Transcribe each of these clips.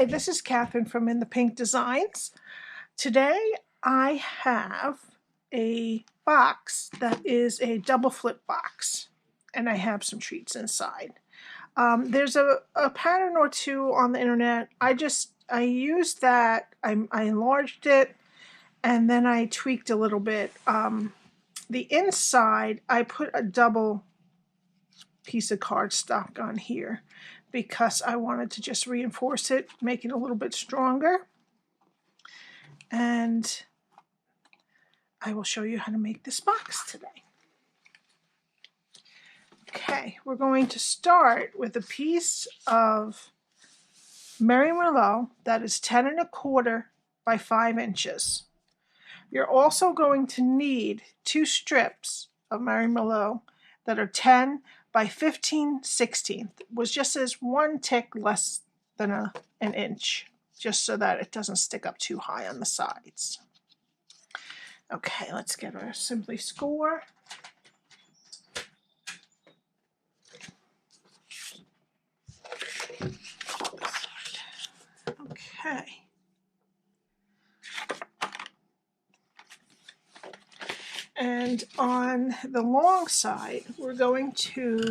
Hi, this is Catherine from In the Pink Designs. Today I have a box that is a double flip box, and I have some treats inside. There's a pattern or two on the internet. I used that, I enlarged it, and then I tweaked a little bit. The inside, I put a double piece of cardstock on here because I wanted to just reinforce it, make it a little bit stronger. And I will show you how to make this box today. Okay, we're going to start with a piece of Merry Merlot that is 10 1/4 by 5 inches. You're also going to need 2 strips of Merry Merlot that are 10 by 15/16, which just is 1 tick less than an inch, just so that it doesn't stick up too high on the sides. Okay, let's get our Simply Score. Okay. And on the long side, we're going to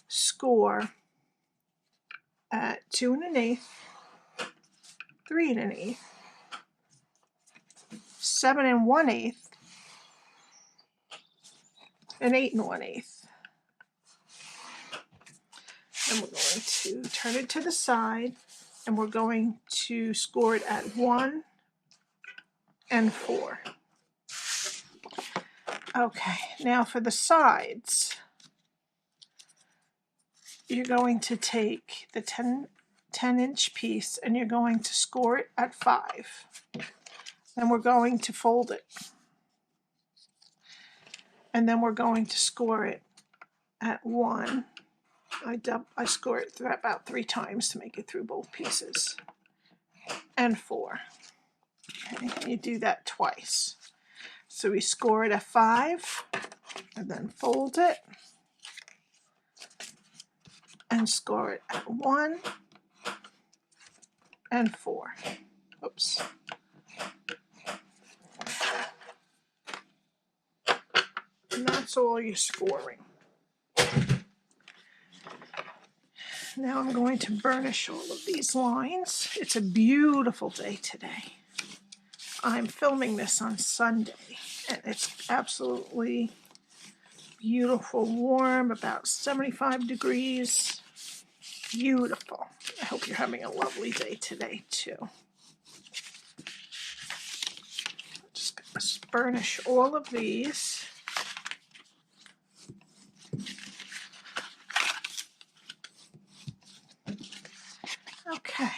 score at 2 1/8, 3 1/8, 7 1/8, and 8 1/8. And we're going to turn it to the side, and we're going to score it at 1 and 4. Okay, now for the sides, you're going to take the 10-inch piece and you're going to score it at 5. Then we're going to fold it. And then we're going to score it at 1. I score it about 3 times to make it through both pieces. And 4. Okay, and you do that twice. So we score it at 5, and then fold it, and score it at 1 and 4. Oops. And that's all you're scoring. Now I'm going to burnish all of these lines. It's a beautiful day today. I'm filming this on Sunday, and it's absolutely beautiful, warm, about 75 degrees. Beautiful. I hope you're having a lovely day today, too. Just burnish all of these. Okay.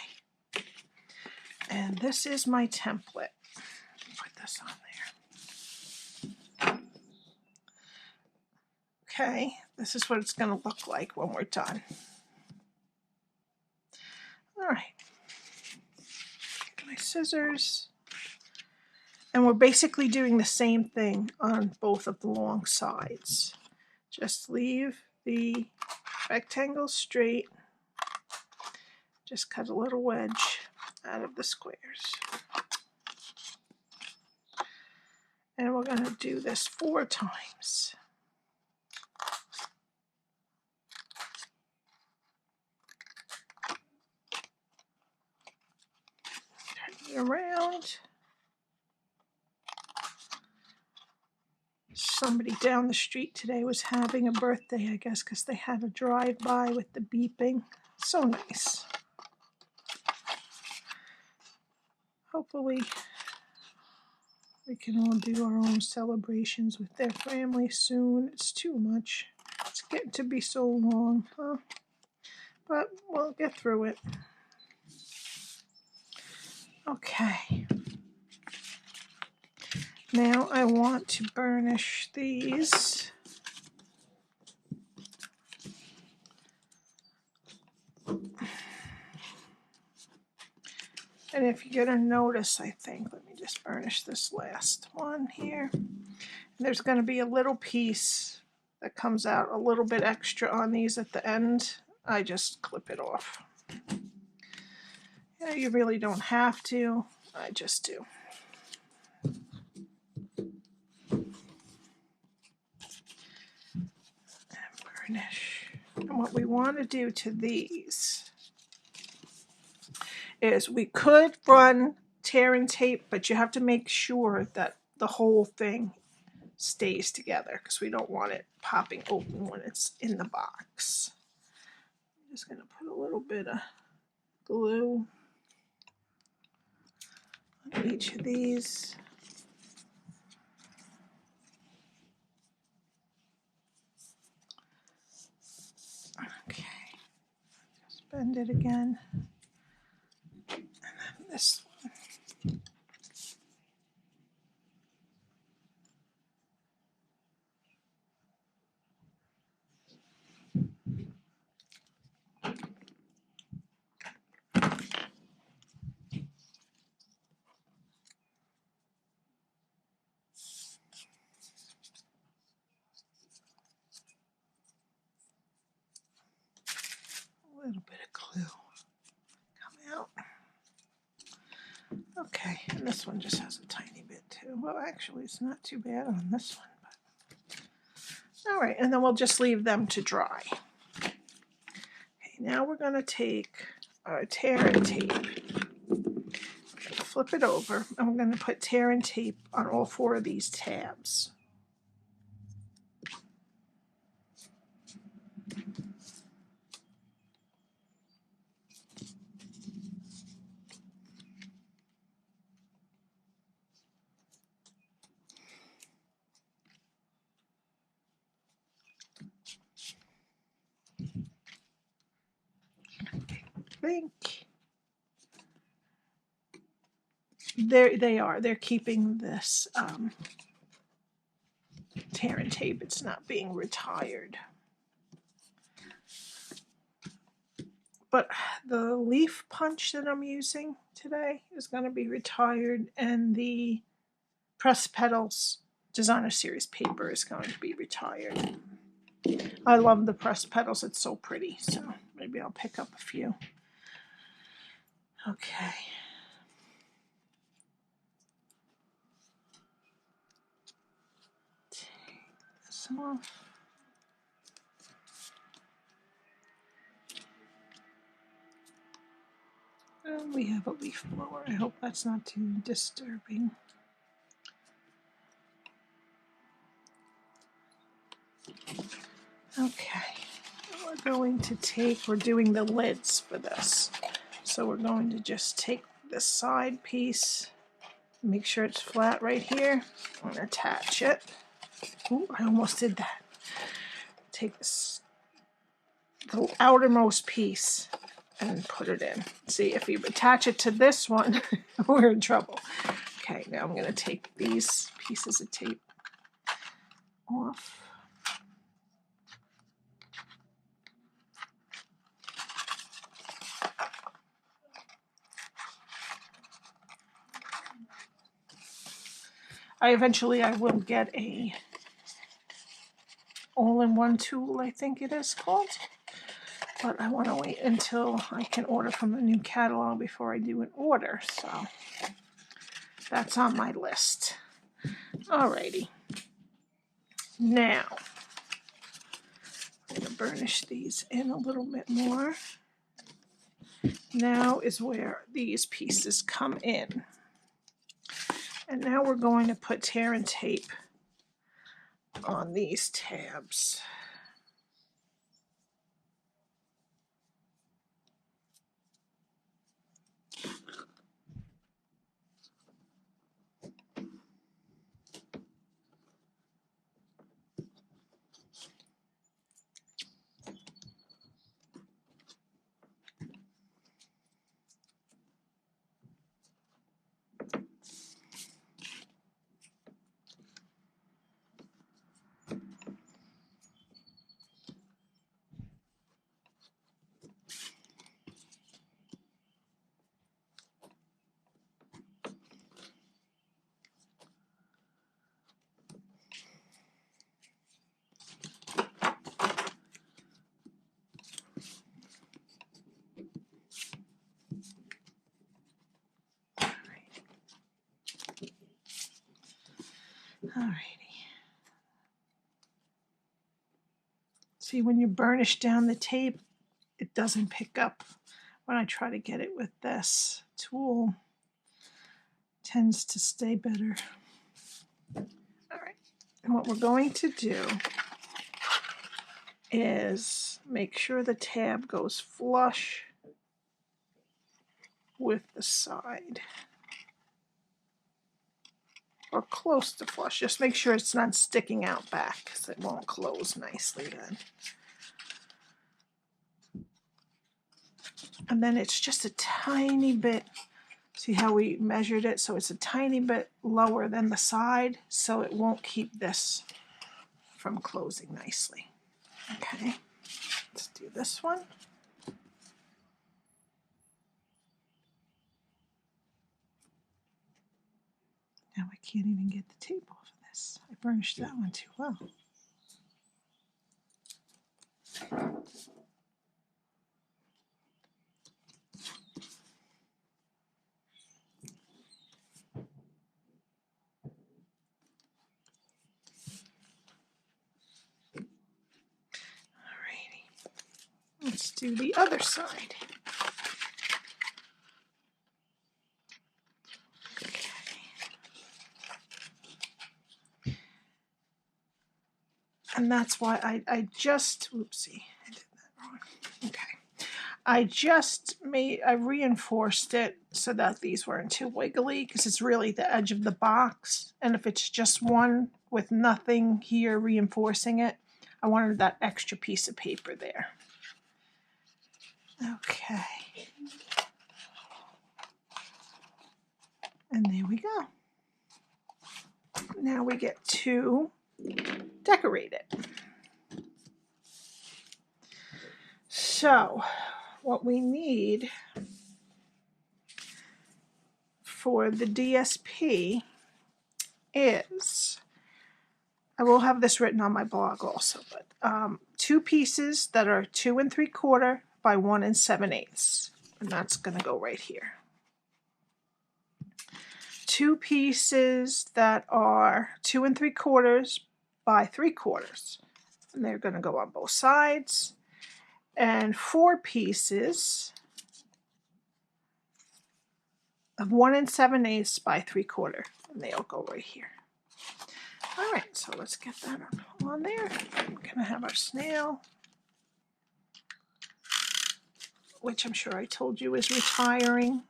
And this is my template. Put this on there. Okay, this is what it's going to look like when we're done. All right. My scissors. And we're basically doing the same thing on both of the long sides. Just leave the rectangle straight. Just cut a little wedge out of the squares. And we're going to do this 4 times. Turn it around. Somebody down the street today was having a birthday, I guess, because they had a drive-by with the beeping. So nice. Hopefully we can all do our own celebrations with their family soon. It's too much. It's getting to be so long, huh? But we'll get through it. Okay. Now I want to burnish these. And if you're going to notice, I think, let me just burnish this last one here. And there's going to be a little piece that comes out a little bit extra on these at the end. I just clip it off. Yeah, you really don't have to. I just do. And burnish. And what we want to do to these is we could run tear and tape, but you have to make sure that the whole thing stays together because we don't want it popping open when it's in the box. I'm just going to put a little bit of glue on each of these. Okay, just bend it again. And then this one. A little bit of glue come out. Okay, and this one just has a tiny bit too. Well, actually, it's not too bad on this one. But... all right, and then we'll just leave them to dry. Okay, now we're going to take our tear and tape. Flip it over, and we're going to put tear and tape on all 4 of these tabs. I think there they are. They're keeping this tear and tape. It's not being retired. But the leaf punch that I'm using today is going to be retired, and the Pressed Petals Designer Series paper is going to be retired. I love the Pressed Petals. It's so pretty, so maybe I'll pick up a few. Okay. Take this off. And we have a leaf blower. I hope that's not too disturbing. Okay, we're doing the lids for this. So we're going to just take this side piece, make sure it's flat right here, and attach it. Ooh, I almost did that. Take this, the outermost piece, and put it in. See, if you attach it to this one, we're in trouble. Okay, now I'm going to take these pieces of tape off. Eventually I will get a all-in-one tool, I think it is called. But I want to wait until I can order from the new catalog before I do an order. So that's on my list. Alrighty. Now, I'm going to burnish these in a little bit more. Now is where these pieces come in. And now we're going to put tear and tape on these tabs. Alrighty. See, when you burnish down the tape, it doesn't pick up. When I try to get it with this tool, it tends to stay better. Alright, and what we're going to do is make sure the tab goes flush with the side. Or close to flush. Just make sure it's not sticking out back because it won't close nicely then. And then it's just a tiny bit, see how we measured it? So it's a tiny bit lower than the side, so it won't keep this from closing nicely. Okay, let's do this one. Now I can't even get the tape off of this. I burnished that one too well. Alrighty, let's do the other side. And that's why I just, oopsie, I did that wrong. Okay. I reinforced it so that these weren't too wiggly because it's really the edge of the box. And if it's just one with nothing here reinforcing it, I wanted that extra piece of paper there. Okay. And there we go. Now we get to decorate it. So what we need for the DSP is, I will have this written on my blog also, but 2 pieces that are 2 3/4 by 1 7/8, and that's going to go right here. 2 pieces that are 2 3/4 by 3/4, and they're going to go on both sides, and 4 pieces of 1 7/8 by 3/4, and they'll go right here. All right, so let's get that on there. We're going to have our snail, which I'm sure I told you is retiring.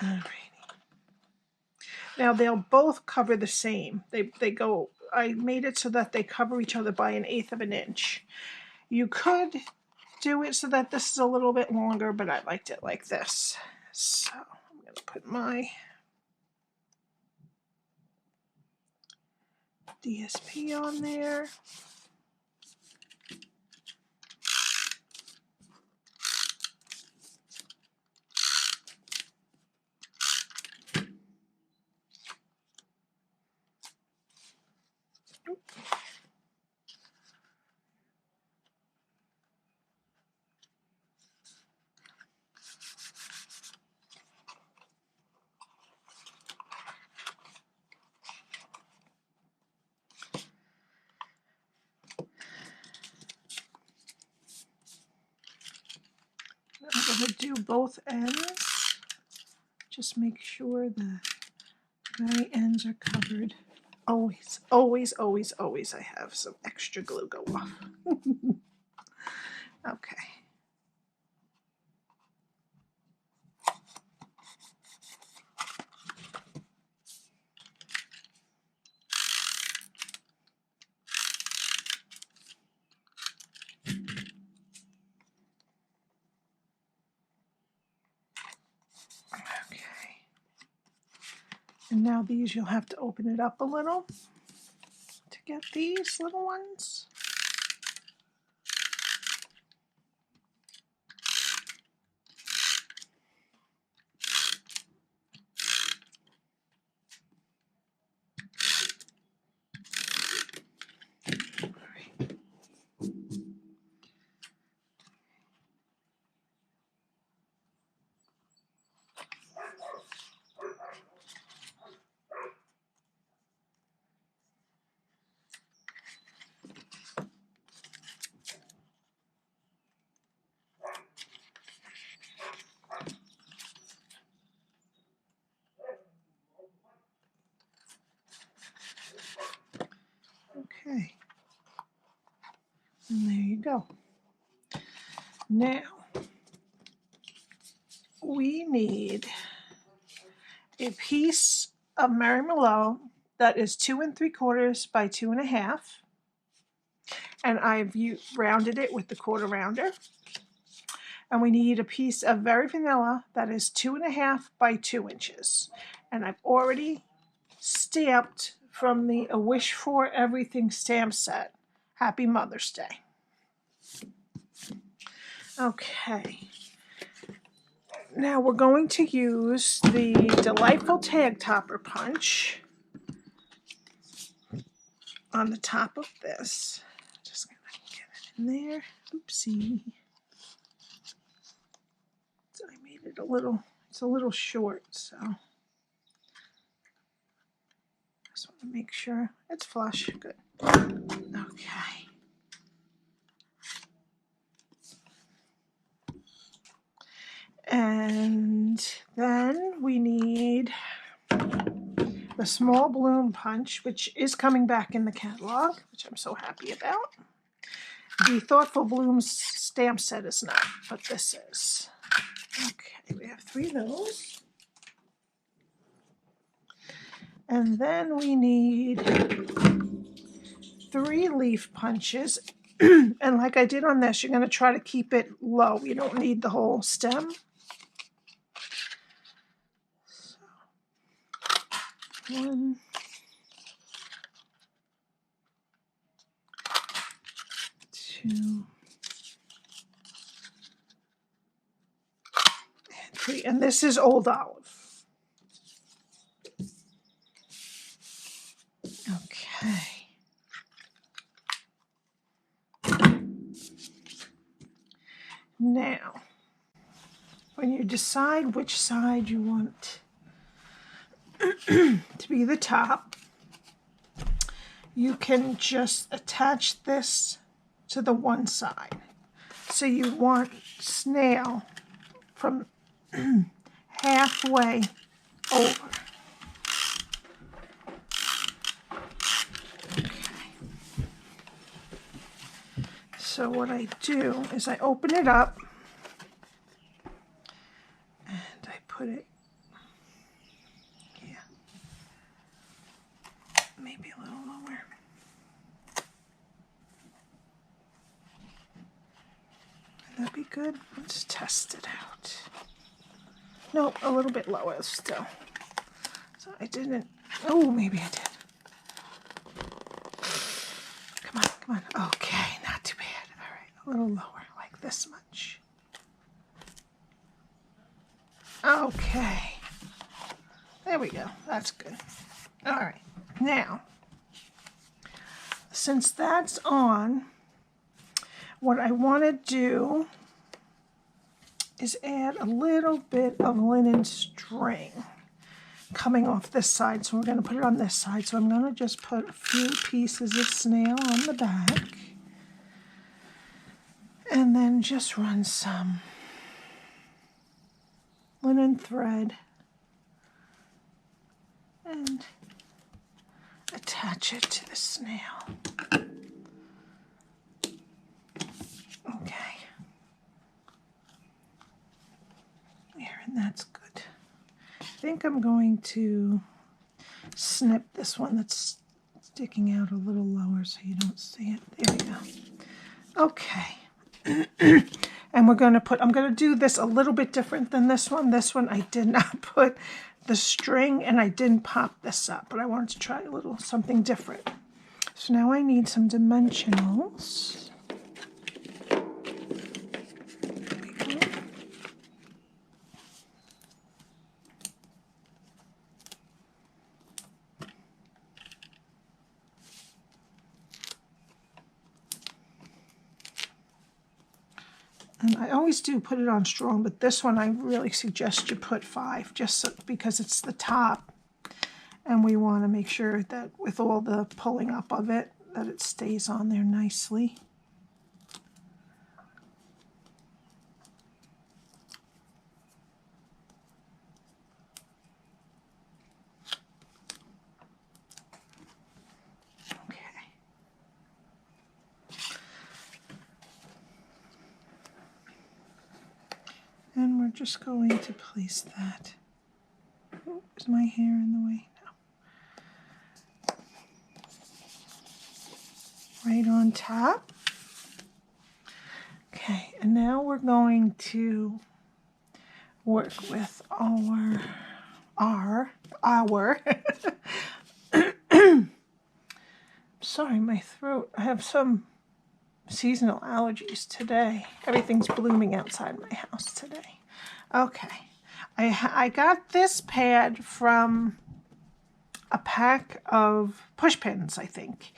Alrighty. Now they'll both cover the same. They go, I made it so that they cover each other by 1/8 of an inch. You could do it so that this is a little bit longer, but I liked it like this. So I'm going to put my DSP on there. I'm going to do both ends. Just make sure the very ends are covered. Always, always, always, always I have some extra glue go off. Okay. And now these, you'll have to open it up a little to get these little ones. And there you go. Now, we need a piece of Merry Merlot that is 2 3/4 by 2 1/2. And I've rounded it with the quarter rounder. And we need a piece of Very Vanilla that is 2 1/2 by 2 inches. And I've already stamped from the A Wish for Everything stamp set. Happy Mother's Day. Okay. Now we're going to use the Delightful Tag Topper Punch on the top of this. Just gonna get it in there. Oopsie. So I made it it's a little short, so just want to make sure it's flush. Good. Okay. And then we need the Small Balloon Punch, which is coming back in the catalog, which I'm so happy about. The Thoughtful Blooms stamp set is not, but this is. Okay, we have 3 of those. And then we need 3 leaf punches. And like I did on this, you're going to try to keep it low. You don't need the whole stem. So, 1, 2, and 3. And this is Old Olive. Okay. Now, when you decide which side you want to be the top, you can just attach this to the one side. So you want snail from halfway over. Okay. So what I do is I open it up and I put it, yeah, maybe a little lower. Would that be good? Let's test it out. Nope, a little bit lower still. So I didn't, oh, maybe I did. Come on, come on. Okay, not too bad. All right, a little lower, like this much. Okay. There we go. That's good. All right. Now, since that's on, what I want to do is add a little bit of linen string coming off this side. So we're going to put it on this side. So I'm going to just put a few pieces of snail on the back. And then just run some linen thread and attach it to the snail. Okay. There, and that's good. I think I'm going to snip this one that's sticking out a little lower so you don't see it. There we go. Okay. And I'm going to do this a little bit different than this one. This one I did not put the string and I didn't pop this up, but I wanted to try something different. So now I need some dimensionals. And I always do put it on strong, but this one I really suggest you put 5, just so, because it's the top. And we want to make sure that with all the pulling up of it, that it stays on there nicely. just going to place that. Oh, is my hair in the way? No. Right on top. Okay, and now we're going to work with our sorry, my throat. I have some seasonal allergies today. Everything's blooming outside my house today. Okay, I got this pad from a pack of push pins, I think,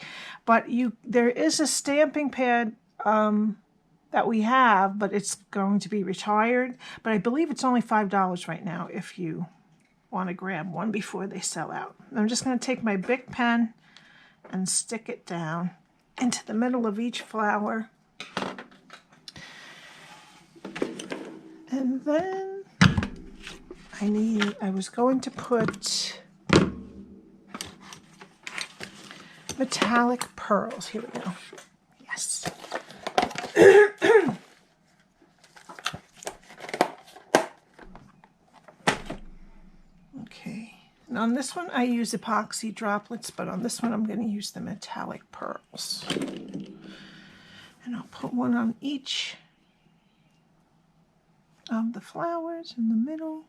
but there is a stamping pad that we have, but it's going to be retired. But I believe it's only $5 right now if you want to grab one before they sell out. I'm just going to take my Bic pen and stick it down into the middle of each flower. And then I was going to put metallic pearls. Here we go. Yes. Okay. And on this one I use epoxy droplets, but on this one I'm going to use the metallic pearls. And I'll put one on each of the flowers in the middle.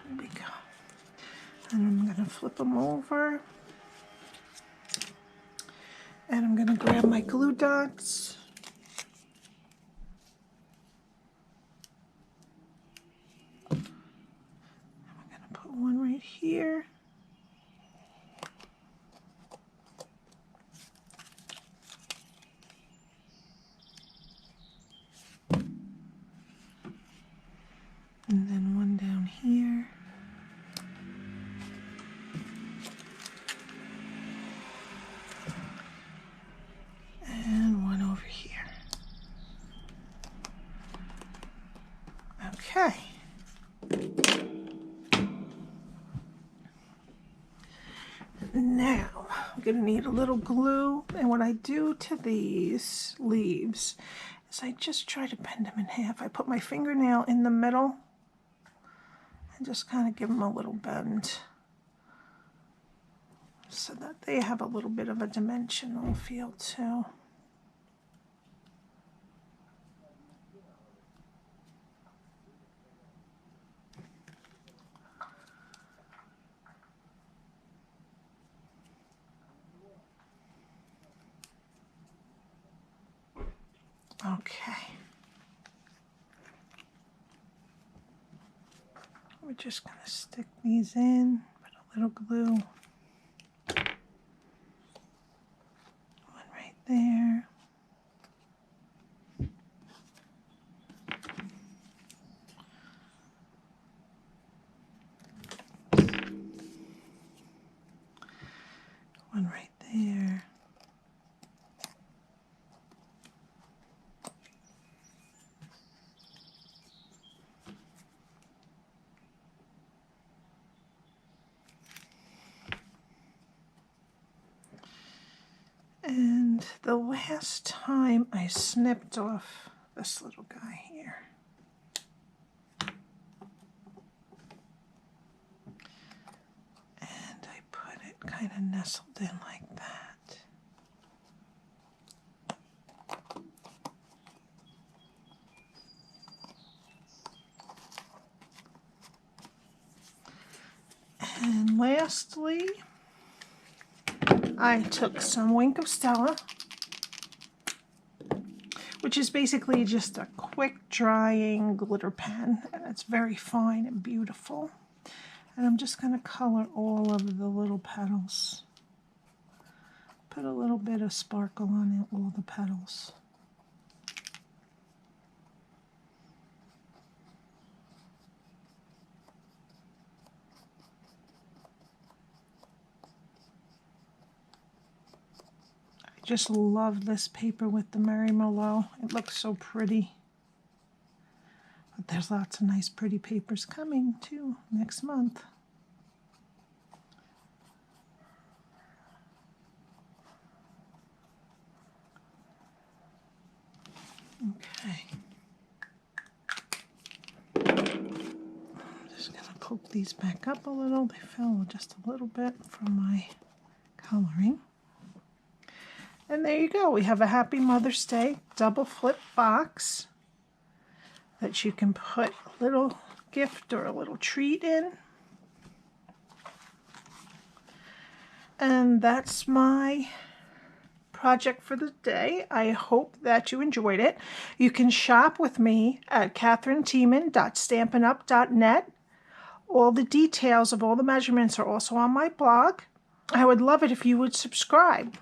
There we go. And I'm going to flip them over. And I'm going to grab my glue dots. I'm going to put one right here. And then one down here. And one over here. Okay. Now, I'm going to need a little glue. And what I do to these leaves is I just try to bend them in half. I put my fingernail in the middle and just kind of give them a little bend so that they have a little bit of a dimensional feel too. Okay. We're just going to stick these in, put a little glue. One right there. One right there. And the last time I snipped off this little guy here. And I put it kind of nestled in like that. And lastly, I took some Wink of Stella, which is basically just a quick drying glitter pen, and it's very fine and beautiful. And I'm just going to color all of the little petals. Put a little bit of sparkle on all the petals. Just love this paper with the Mary Merlot. It looks so pretty. But there's lots of nice pretty papers coming too next month. Okay. I'm just going to poke these back up a little. They fell just a little bit from my coloring. And there you go. We have a Happy Mother's Day double flip box that you can put a little gift or a little treat in. And that's my project for the day. I hope that you enjoyed it. You can shop with me at catherinetiemann.stampinup.net. All the details of all the measurements are also on my blog. I would love it if you would subscribe.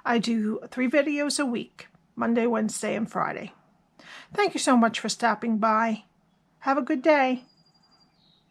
I do 3 videos a week, Monday, Wednesday, and Friday. Thank you so much for stopping by. Have a good day.